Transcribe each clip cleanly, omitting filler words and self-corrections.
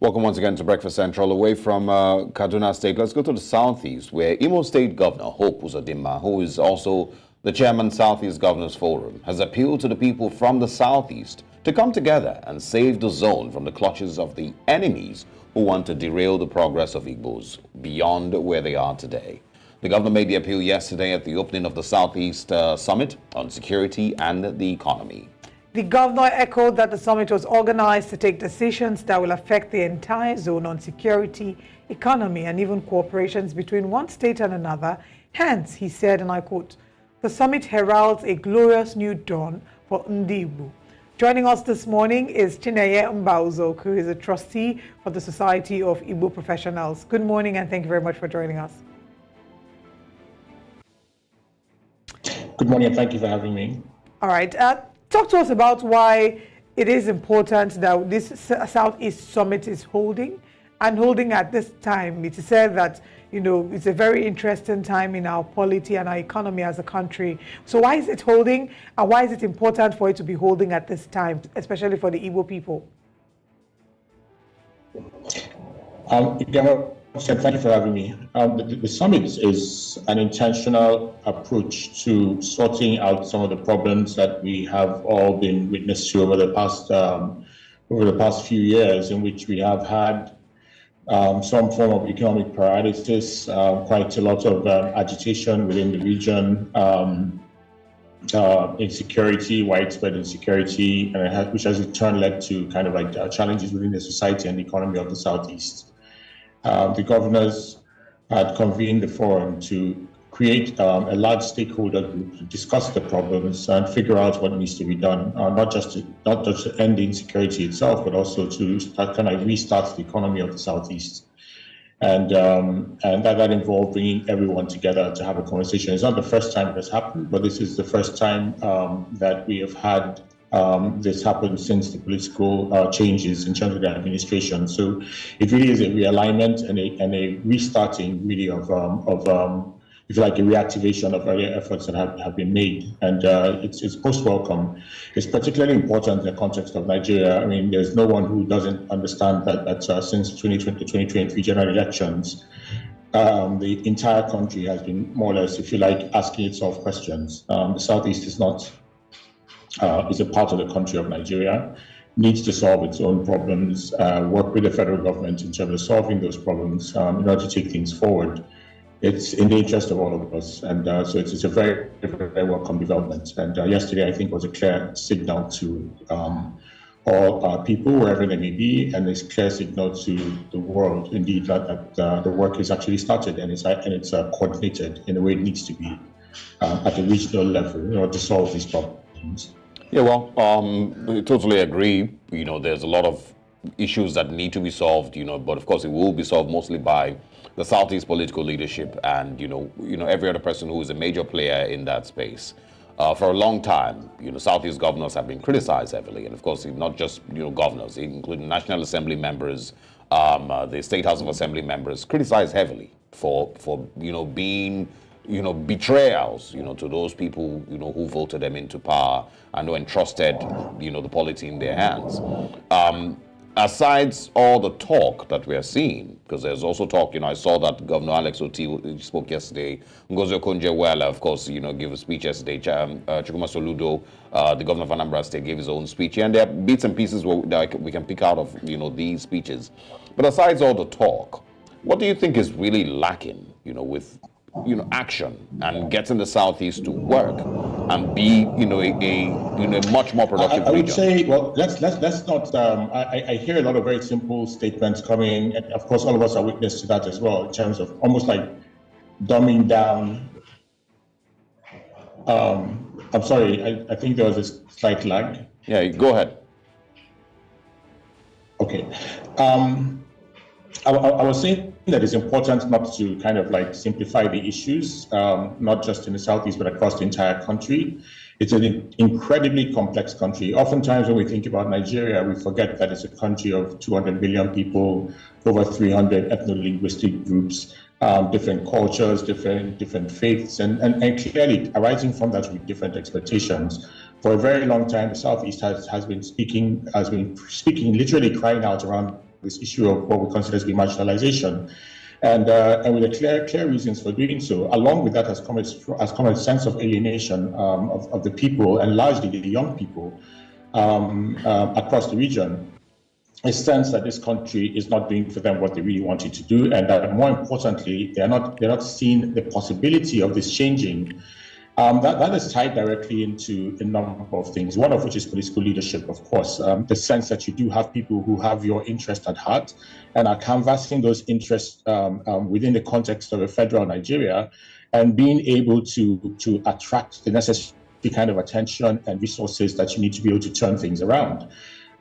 Welcome once again to Breakfast Central. Away from Kaduna State, let's go to the Southeast, where Imo State Governor Hope Uzodimma, who is also the chairman Southeast Governors Forum, has appealed to the people from the Southeast to come together and save the zone from the clutches of the enemies who want to derail the progress of Igbos beyond where they are today. The governor made the appeal yesterday at the opening of the Southeast Summit on Security and the Economy. The governor echoed that the summit was organized to take decisions that will affect the entire zone on security, economy, and even cooperations between one state and another. Hence, he said, and I quote, "The summit heralds a glorious new dawn for Igbo." Joining us this morning is Chinenye Mba-Uzoukwu, who is a trustee for the Society of Igbo Professionals. Good morning, and thank you very much for joining us. Good morning, and thank you for having me. All right. Talk to us about why it is important that this Southeast Summit is holding at this time. It is said that, it's a very interesting time in our polity and our economy as a country. So why is it holding, and why is it important for it to be holding at this time, especially for the Igbo people? Thank you for having me. The summit is an intentional approach to sorting out some of the problems that we have all been witness to over the past few years, in which we have had some form of economic paralysis, quite a lot of agitation within the region, insecurity, widespread insecurity, which has in turn led to kind of like challenges within the society and the economy of the Southeast. The governors had convened the forum to create a large stakeholder group to discuss the problems and figure out what needs to be done, not just to end the insecurity itself, but also to kind of restart the economy of the Southeast. And that involved bringing everyone together to have a conversation. It's not the first time it has happened, but this is the first time that we have had this happened since the political changes in terms of the administration. So it really is a realignment and a restarting, really, of if you like, a reactivation of earlier efforts that have been made. And it's post-welcome. It's particularly important in the context of Nigeria. I mean, there's no one who doesn't understand that since 2020, 2023 general elections, the entire country has been more or less, if you like, asking itself questions. The Southeast is not is a part of the country of Nigeria, needs to solve its own problems, work with the federal government in terms of solving those problems in order to take things forward. It's in the interest of all of us, and so it's a very, very welcome development. And yesterday, I think, was a clear signal to all people, wherever they may be, and it's a clear signal to the world, indeed, that the work is actually started and it's coordinated in the way it needs to be at a regional level in order to solve these problems. Yeah, well, I totally agree. There's a lot of issues that need to be solved, but of course it will be solved mostly by the Southeast political leadership and, every other person who is a major player in that space. For a long time, Southeast governors have been criticized heavily. And of course, not just, governors, including National Assembly members, the State House of Assembly members, criticized heavily for being betrayals, to those people, who voted them into power and who entrusted, the polity in their hands. Aside all the talk that we are seeing, because there's also talk, I saw that Governor Alex Oti spoke yesterday. Ngozi Okonjo-Iweala, of course, gave a speech yesterday. Chukwuma Soludo, the governor of Anambra State, gave his own speech. And there are bits and pieces that we can pick out of, these speeches. But aside all the talk, what do you think is really lacking, with action and getting the Southeast to work and be, a much more productive region? I would say, well, let's not. I hear a lot of very simple statements coming, and of course, all of us are witness to that as well, in terms of almost like dumbing down. I'm sorry, I think there was a slight lag. Yeah, go ahead. Okay. I was saying that it's important not to kind of like simplify the issues, not just in the Southeast, but across the entire country. It's an incredibly complex country. Oftentimes when we think about Nigeria, we forget that it's a country of 200 million people, over 300 ethno-linguistic groups, different cultures, different faiths, and clearly arising from that with different expectations. For a very long time, the Southeast has been speaking, literally crying out around this issue of what we consider to be marginalization. And with the clear reasons for doing so. Along with that has come a sense of alienation of the people, and largely the young people across the region. A sense that this country is not doing for them what they really wanted to do, and that more importantly, they're not seeing the possibility of this changing. That is tied directly into a number of things, one of which is political leadership, of course. The sense that you do have people who have your interest at heart and are canvassing those interests within the context of a federal Nigeria, and being able to attract the necessary kind of attention and resources that you need to be able to turn things around.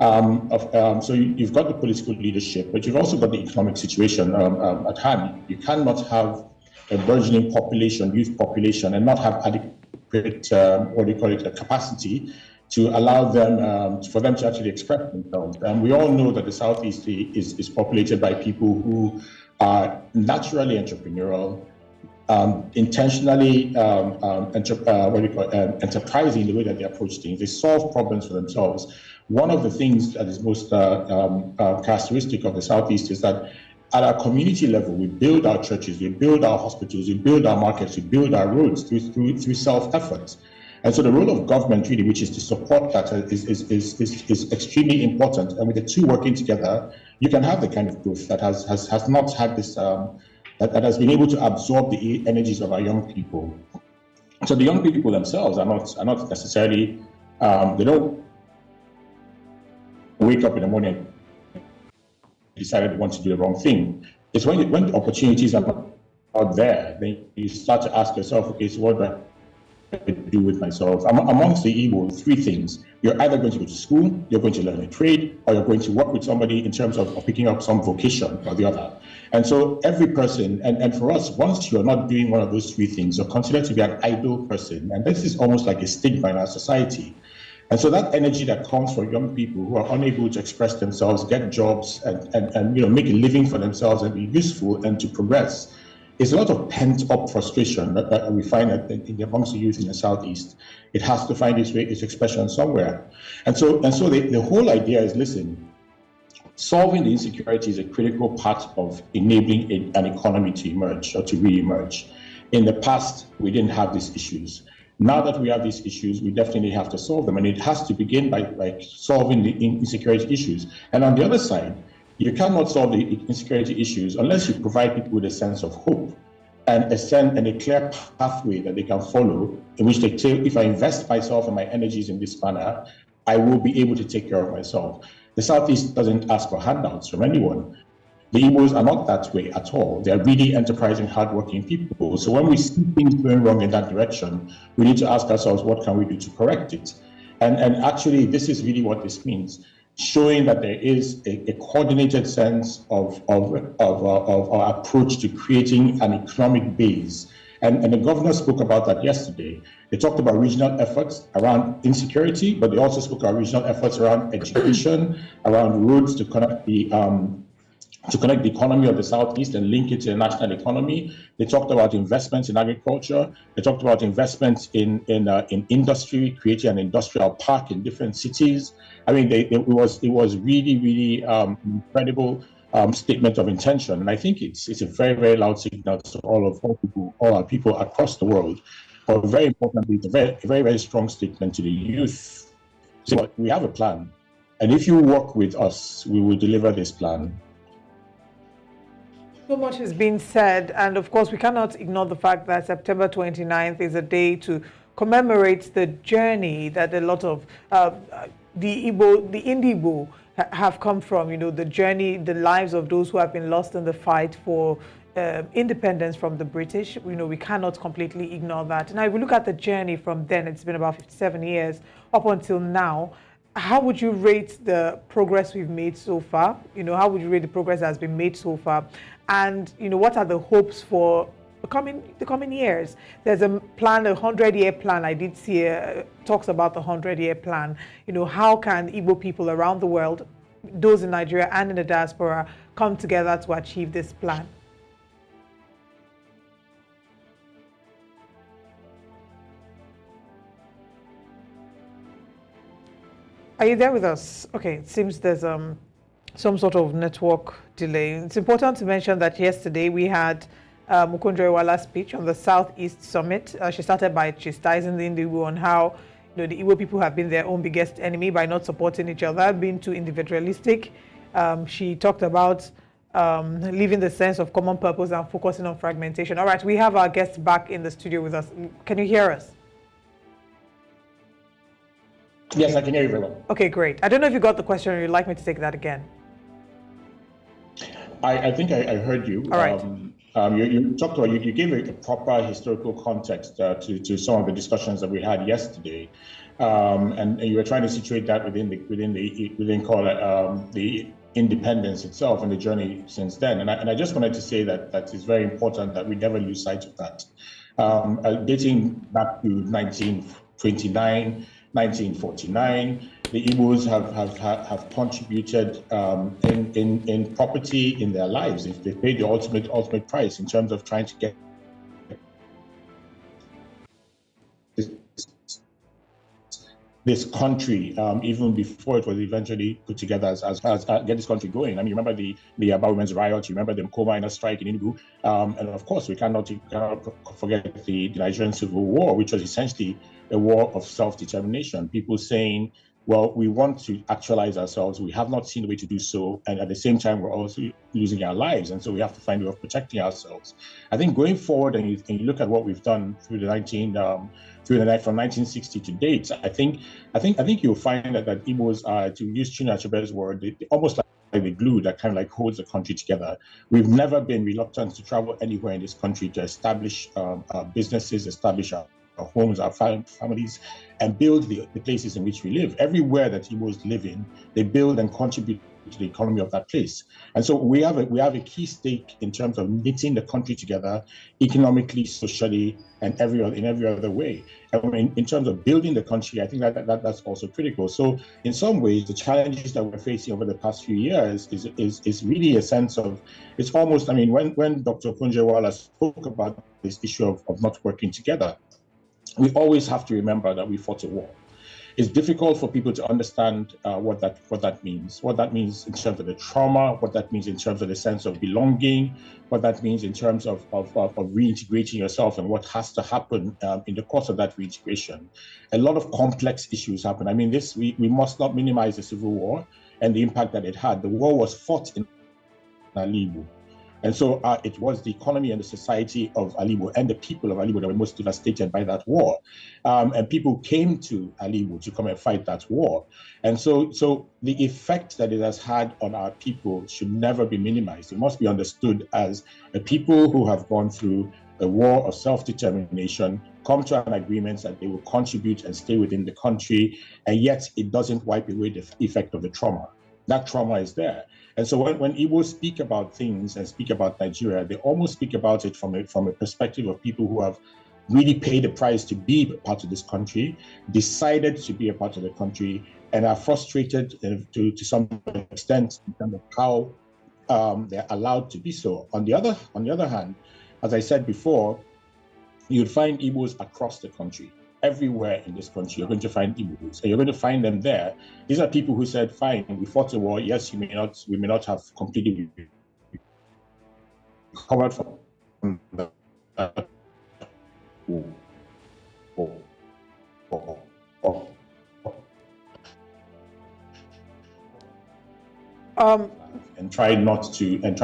So you've got the political leadership, but you've also got the economic situation at hand. You cannot have a burgeoning population, youth population, and not have adequate, a capacity to allow them, for them to actually express themselves. And we all know that the Southeast is populated by people who are naturally entrepreneurial, intentionally enterprising in the way that they approach things. They solve problems for themselves. One of the things that is most characteristic of the Southeast is that at our community level, we build our churches, we build our hospitals, we build our markets, we build our roads through self-effort. And so the role of government really, which is to support that, is extremely important. And with the two working together, you can have the kind of growth that has not had this, that has been able to absorb the energies of our young people. So the young people themselves are not necessarily, they don't wake up in the morning and decide they want to do the wrong thing. It's when opportunities are out there, then you start to ask yourself, okay, so what do I do with myself? Amongst the Igbo, three things. You're either going to go to school, you're going to learn a trade, or you're going to work with somebody in terms of picking up some vocation or the other. And so every person, and for us, once you're not doing one of those three things, you're considered to be an idle person. And this is almost like a stigma in our society. And so that energy that comes from young people who are unable to express themselves, get jobs, and make a living for themselves and be useful and to progress, is a lot of pent-up frustration that we find amongst the youth in the Southeast. It has to find its expression somewhere. And so the whole idea is, listen, solving the insecurity is a critical part of enabling an economy to emerge or to re-emerge. In the past, we didn't have these issues. Now that we have these issues, we definitely have to solve them. And it has to begin by solving the insecurity issues. And on the other side, you cannot solve the insecurity issues unless you provide people with a sense of hope and a clear pathway that they can follow, in which they say, if I invest myself and my energies in this manner, I will be able to take care of myself. The Southeast doesn't ask for handouts from anyone. The Igbos are not that way at all. They're really enterprising, hardworking people. So when we see things going wrong in that direction, we need to ask ourselves, what can we do to correct it? And actually, this is really what this means, showing that there is a coordinated sense of our approach to creating an economic base. And the governor spoke about that yesterday. They talked about regional efforts around insecurity, but they also spoke about regional efforts around education, around roads to connect the economy of the Southeast and link it to the national economy. They talked about investments in agriculture. They talked about investments in industry, creating an industrial park in different cities. I mean, it was really incredible statement of intention, and I think it's a very, very loud signal to all our people across the world. But very importantly, it's a very, very strong statement to the youth. So we have a plan, and if you work with us, we will deliver this plan. So much has been said, and of course we cannot ignore the fact that September 29th is a day to commemorate the journey that a lot of the Igbo have come from, the journey, the lives of those who have been lost in the fight for independence from the British. We cannot completely ignore that. Now, if we look at the journey from then, it's been about 57 years up until now. How would you rate the progress we've made so far? How would you rate the progress that has been made so far? And, what are the hopes for the coming years? There's a plan, a 100-year plan. I did see talks about the 100-year plan. How can Igbo people around the world, those in Nigeria and in the diaspora, come together to achieve this plan? Are you there with us? Okay, it seems there's some sort of network delay. It's important to mention that yesterday we had Okonjo-Iweala's speech on the Southeast Summit. She started by chastising the Igbo on how the Igbo people have been their own biggest enemy by not supporting each other, being too individualistic. She talked about leaving the sense of common purpose and focusing on fragmentation. All right, we have our guests back in the studio with us. Can you hear us? Yes, I can hear you very well. Okay, great. I don't know if you got the question or you'd like me to take that again. I think I heard you. All right. You talked about, you gave a proper historical context to some of the discussions that we had yesterday, and you were trying to situate that within the independence itself and the journey since then. And I just wanted to say that it's very important that we never lose sight of that. Dating back to 1929, 1949, the Igbos have contributed in property in their lives. If they paid the ultimate price in terms of trying to get this country, even before it was eventually put together as get this country going. I mean, you remember the Mba-Women's riot, you remember the coal miners' strike in Enugu, and of course we cannot forget the Nigerian Civil War, which was essentially a war of self-determination. People saying, well, we want to actualize ourselves. We have not seen a way to do so. And at the same time, we're also losing our lives. And so we have to find a way of protecting ourselves. I think going forward, and you look at what we've done through from 1960 to date, I think you'll find that Igbos are, to use Chinenye's word, they almost like the glue that kind of like holds the country together. We've never been reluctant to travel anywhere in this country to establish businesses, establish our homes, our families, and build the places in which we live. Everywhere that Igbos live in, they build and contribute to the economy of that place. And so we have a key stake in terms of knitting the country together economically, socially, and in every other way. And in terms of building the country, I think that's also critical. So in some ways, the challenges that we're facing over the past few years is really a sense of, it's almost, I mean, when Dr. Okonjo-Iweala spoke about this issue of not working together, we always have to remember that we fought a war. It's difficult for people to understand what that means. What that means in terms of the trauma, what that means in terms of the sense of belonging, what that means in terms of reintegrating yourself and what has to happen in the course of that reintegration. A lot of complex issues happen. I mean, we must not minimize the Civil War and the impact that it had. The war was fought in Igbo. And so it was the economy and the society of Igbo and the people of Igbo that were most devastated by that war. And people came to Igbo to come and fight that war. And so the effect that it has had on our people should never be minimized. It must be understood as a people who have gone through a war of self-determination, come to an agreement that they will contribute and stay within the country, and yet it doesn't wipe away the effect of the trauma. That trauma is there. And so when Igbos speak about things and speak about Nigeria, they almost speak about it from a perspective of people who have really paid the price to be part of this country, decided to be a part of the country, and are frustrated to some extent in terms of how they're allowed to be so. On the other hand, as I said before, you'd find Igbos across the country. Everywhere in this country, you're going to find Igbos, and you're going to find them there. These are people who said, fine, we fought a war. Yes, we may not have completely recovered from the and try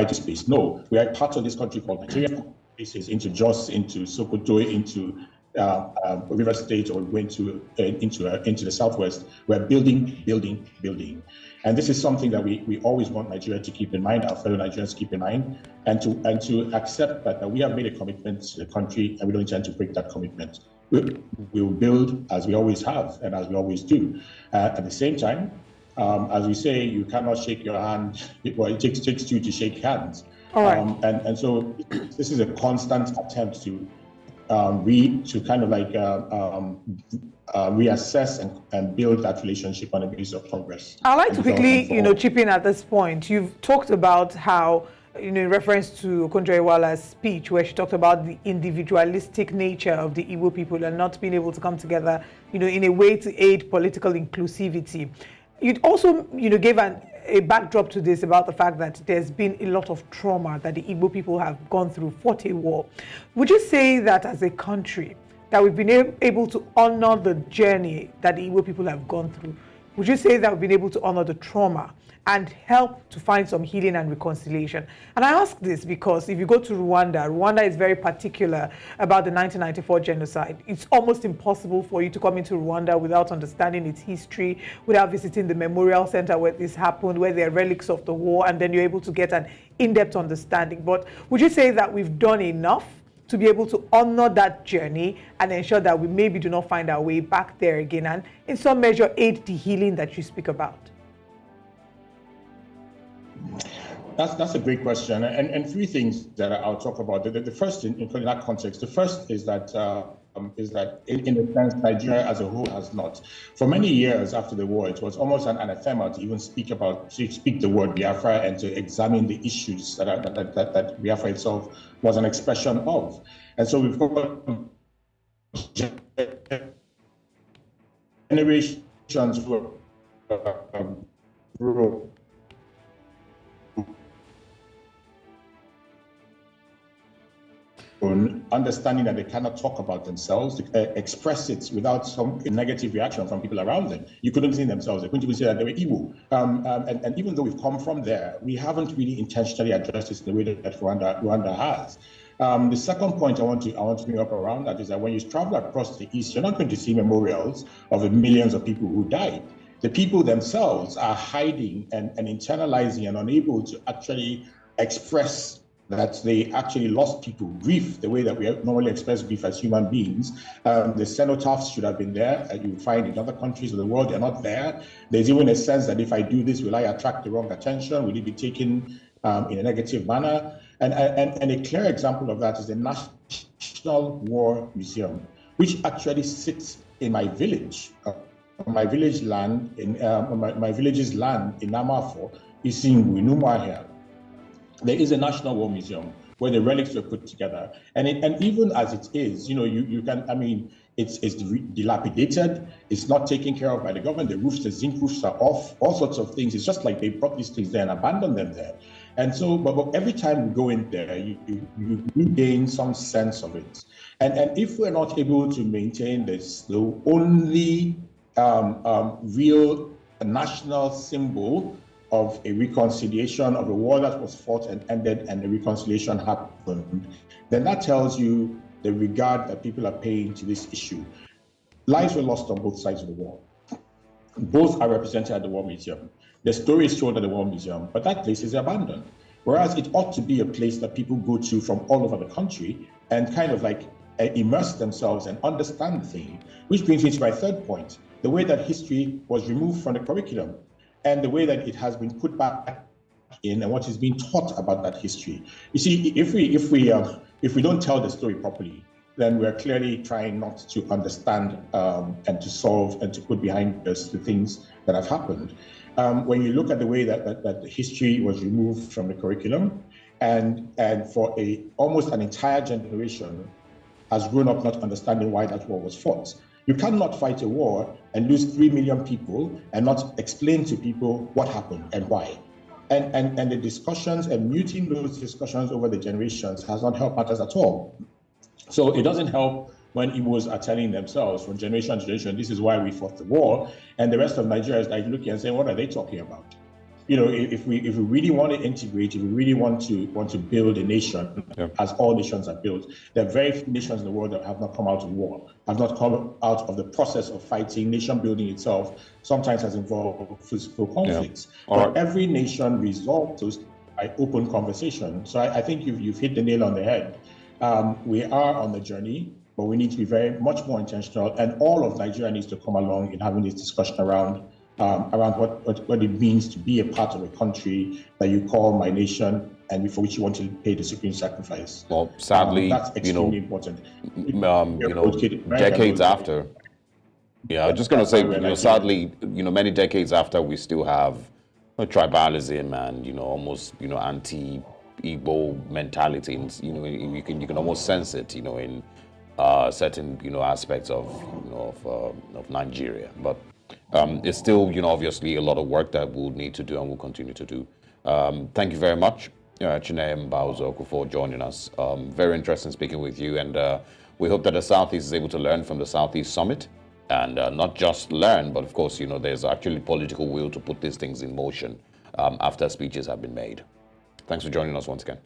to space. No, we are part of this country called Nigeria. Places into Jos, into Sokoto, into River State, or into the southwest. We're building, and this is something that we always want Nigeria to keep in mind, our fellow Nigerians to keep in mind, and to accept that we have made a commitment to the country, and we don't intend to break that commitment. We will build as we always have and as we always do. At the same time, as we say, you cannot shake your hand. Well, it takes two to shake hands. All right. And so this is a constant attempt to reassess and build that relationship on a basis of progress. I'd like to quickly, chip in at this point. You've talked about how, in reference to Okonjo-Iweala's speech, where she talked about the individualistic nature of the Igbo people and not being able to come together, in a way to aid political inclusivity. You'd also, gave an a backdrop to this about the fact that there's been a lot of trauma that the Igbo people have gone through, fought a war. Would you say that as a country, that we've been able to honor the journey that the Igbo people have gone through? Would you say that we've been able to honor the trauma and help to find some healing and reconciliation? And I ask this because if you go to Rwanda, Rwanda is very particular about the 1994 genocide. It's almost impossible for you to come into Rwanda without understanding its history, without visiting the memorial center where this happened, where there are relics of the war, and then you're able to get an in-depth understanding. But would you say that we've done enough to be able to honor that journey and ensure that we maybe do not find our way back there again, and in some measure aid the healing that you speak about? That's a great question, and three things that I'll talk about. The first, in that context, the first is that in a sense, Nigeria as a whole has not. For many years after the war, it was almost an anathema to even speak the word Biafra and to examine the issues that Biafra itself was an expression of. And so we've got generations who grew understanding that they cannot talk about themselves, express it without some negative reaction from people around them. You couldn't see themselves. They couldn't even say that they were Igbo. And even though we've come from there, we haven't really intentionally addressed this in the way that Rwanda has. The second point I want to bring up around that is that when you travel across the East, you're not going to see memorials of the millions of people who died. The people themselves are hiding and internalizing and unable to actually express that they actually lost people, grief, the way that we normally express grief as human beings. The cenotaphs should have been there. You would find in other countries of the world, they're not there. There's even a sense that if I do this, will I attract the wrong attention? Will it be taken in a negative manner? And a clear example of that is the National War Museum, which actually sits in my village, my village land, my village's land in Namafo, is in Winumahian. There is a National War Museum where the relics were put together. And even as it is, you can, it's dilapidated, it's not taken care of by the government, the roofs, the zinc roofs are off, all sorts of things. It's just like they brought these things there and abandoned them there. And so, but every time we go in there, you gain some sense of it. And if we're not able to maintain this, the only real national symbol of a reconciliation, of a war that was fought and ended and the reconciliation happened, then that tells you the regard that people are paying to this issue. Lives were lost on both sides of the war. Both are represented at the War Museum. The story is told at the War Museum, but that place is abandoned. Whereas it ought to be a place that people go to from all over the country and kind of like immerse themselves and understand the thing, which brings me to my third point, the way that history was removed from the curriculum, and the way that it has been put back in and what is being taught about that history. You see, if we don't tell the story properly, then we're clearly trying not to understand and to solve and to put behind us the things that have happened. When you look at the way that the history was removed from the curriculum, and for almost an entire generation has grown up not understanding why that war was fought. You cannot fight a war and lose 3 million people and not explain to people what happened and why. And the discussions and muting those discussions over the generations has not helped matters at all. So it doesn't help when Igbos are telling themselves from generation to generation, this is why we fought the war, and the rest of Nigeria is like looking and saying, what are they talking about? If we really want to integrate, if we really want to build a nation, as all nations are built, there are very few nations in the world that have not come out of war, have not come out of the process of fighting. Nation building itself sometimes has involved physical conflicts. But every nation resolves those by open conversation. So I think you've hit the nail on the head. We are on the journey, but we need to be very much more intentional, and all of Nigeria needs to come along in having this discussion around what it means to be a part of a country that you call my nation and for which you want to pay the supreme sacrifice. Well, sadly, that's extremely important. Decades after. Yeah, I was just going to say, sadly, many decades after, we still have tribalism and almost anti-Igbo mentality. And, you can almost sense it, in certain aspects of Nigeria. But it's still, obviously a lot of work that we'll need to do and we'll continue to do. Thank you very much, Chinenye Mba-Uzoukwu, for joining us. Very interesting speaking with you, and we hope that the Southeast is able to learn from the Southeast Summit, and not just learn, but of course, there's actually political will to put these things in motion after speeches have been made. Thanks for joining us once again.